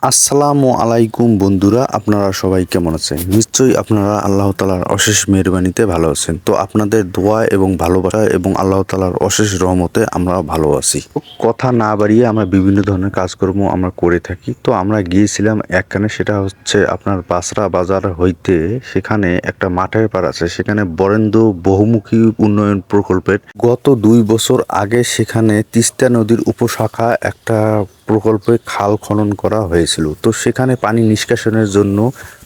আসসালামু আলাইকুম বন্ধুরা, আপনারা সবাই কেমন আছেন? নিশ্চয়ই আপনারা আল্লাহ তাআলার অশেষ মেহেরবানিতে ভালো আছেন। তো আপনাদের দোয়া এবং ভালোবাসা এবং আল্লাহ তাআলার অশেষ রহমতে আমরা ভালো আছি। কথা না বাড়িয়ে আমরা বিভিন্ন ধরনের কাজকর্ম আমরা করে থাকি। তো আমরা গিয়েছিলাম একখানে, সেটা হচ্ছে আপনার বাসরা বাজার হইতে, সেখানে একটা মাঠের পাড় আছে, সেখানে বরেন্দ্র বহুমুখী উন্নয়ন প্রকল্পের গত 2 বছর আগে সেখানে তিস্তা নদীর উপশাখা একটা প্রকল্পে খাল খনন করা হয়েছিল। তো সেখানে পানি নিষ্কাশনের জন্য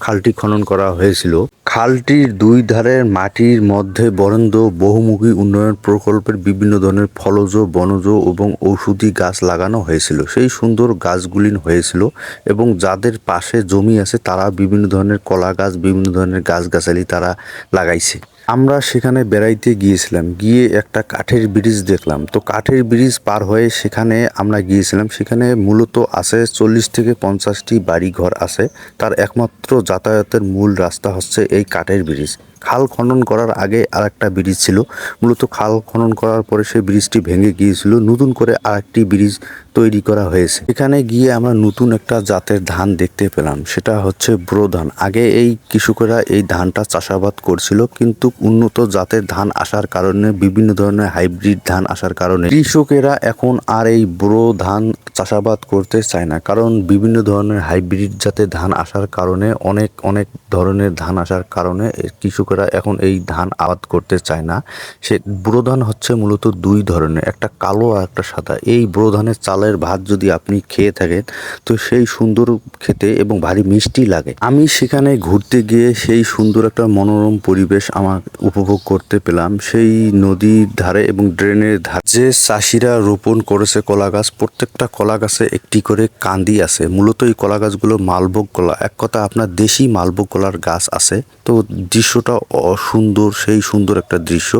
খালটি খনন করা হয়েছিল। খালটির দুই ধারের মাটির মধ্যে বরেন্দ্র বহুমুখী উন্নয়ন প্রকল্পের বিভিন্ন ধরনের ফলজ, বনজ এবং ঔষধি গাছ লাগানো হয়েছিল। সেই সুন্দর গাছগুলি হয়েছিল এবং যাদের পাশে জমি আছে তারা বিভিন্ন ধরনের কলা গাছ, বিভিন্ন ধরনের গাছগাছালি তারা লাগাইছে। আমরা সেখানে বেড়াইতে গিয়েছিলাম, গিয়ে একটা কাঠের ব্রিজ দেখলাম। তো কাঠের ব্রিজ পার হয়ে সেখানে আমরা গিয়েছিলাম। সেখানে মূলত আছে 40 থেকে 50টি বাড়ি ঘর আছে। তার একমাত্র যাতায়াতের মূল রাস্তা হচ্ছে এই কাঠের ব্রিজ। খাল খনন করার আগে আরেকটা ব্রিজ ছিল, মূলত খাল খনন করার পরে সেই ব্রিজটি ভেঙে গিয়েছিল, নতুন করে আরেকটি ব্রিজ তৈরি করা হয়েছে। এখানে গিয়ে আমরা নতুন একটা জাতের ধান দেখতে পেলাম, সেটা হচ্ছে ব্রো ধান। আগে এই কৃষকেরা এই ধানটা চাষাবাদ করছিল, কিন্তু উন্নত জাতের ধান আসার কারণে, বিভিন্ন ধরনের হাইব্রিড ধান আসার কারণে কৃষকেরা এখন আর এই ব্রো ধান চাষাবাদ করতে চায় না। কারণ বিভিন্ন ধরনের হাইব্রিড জাতের ধান আসার কারণে, অনেক ধরনের ধান আসার কারণে কৃষকেরা এখন এই ধান আবাদ করতে চায় না। সে ব্রো ধান হচ্ছে মূলত দুই ধরনের, একটা কালো আর একটা সাদা। এই ব্রো ধানের চালের ভাত যদি আপনি খেয়ে থাকেন তো সেই সুন্দর খেতে এবং ভারী মিষ্টি লাগে। আমি সেখানে ঘুরতে গিয়ে সেই সুন্দর একটা মনোরম পরিবেশ আমার উপভোগ করতে পেলাম। সেই নদীর ধারে এবং ড্রেনের ধারে যে চাষিরা রোপণ করেছে কলা গাছ, প্রত্যেকটা কলা গাছে একটি করে কান্দি আছে। মূলত এই কলা গাছগুলো মালভোগ কলা, এক কথা আপনার দেশি মালভোগ কলার গাছ আছে। তো দৃশ্যটা অসুন্দর, সেই সুন্দর একটা দৃশ্য।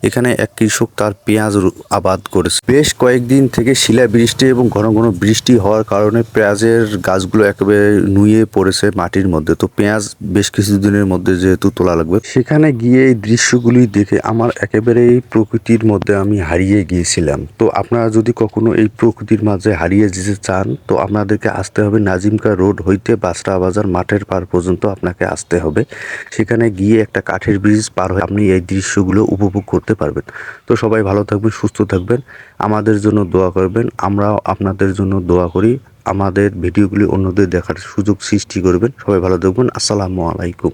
এখানে এক কৃষক তার পেঁয়াজ আবাদ করেছে। বেশ কয়েকদিন থেকে শিলা বৃষ্টি এবং ঘন ঘন বৃষ্টি হওয়ার কারণে পেঁয়াজের গাছগুলো একেবারে নুয়ে পড়েছে মাটির মধ্যে। তো পেঁয়াজ বেশ কিছুদিনের মধ্যে যেহেতু তোলা লাগবে, সেখানে গিয়ে এই দৃশ্যগুলি দেখে আমার একেবারেই প্রকৃতির মধ্যে আমি হারিয়ে গিয়েছিলাম। তো আপনারা যদি কখনো এই প্রকৃতির মাঝে হারিয়ে যেতে চান তো আপনাদেরকে আসতে হবে নাজিমকা রোড হইতে বাসরা বাজার মাঠের পার পর্যন্ত আপনাকে আসতে হবে। সেখানে গিয়ে একটা কাঠের ব্রিজ পার হয়ে আপনি এই দৃশ্যগুলো উপভোগ করতে পারবেন। তো সবাই ভালো থাকবেন, সুস্থ থাকবেন, আমাদের জন্য দোয়া করবেন। আমরাও আপনাদের জন্য দোয়া করি। আমাদের ভিডিওগুলি অন্যদের দেখার সুযোগ সৃষ্টি করবেন। সবাই ভালো থাকবেন। আসসালামু আলাইকুম।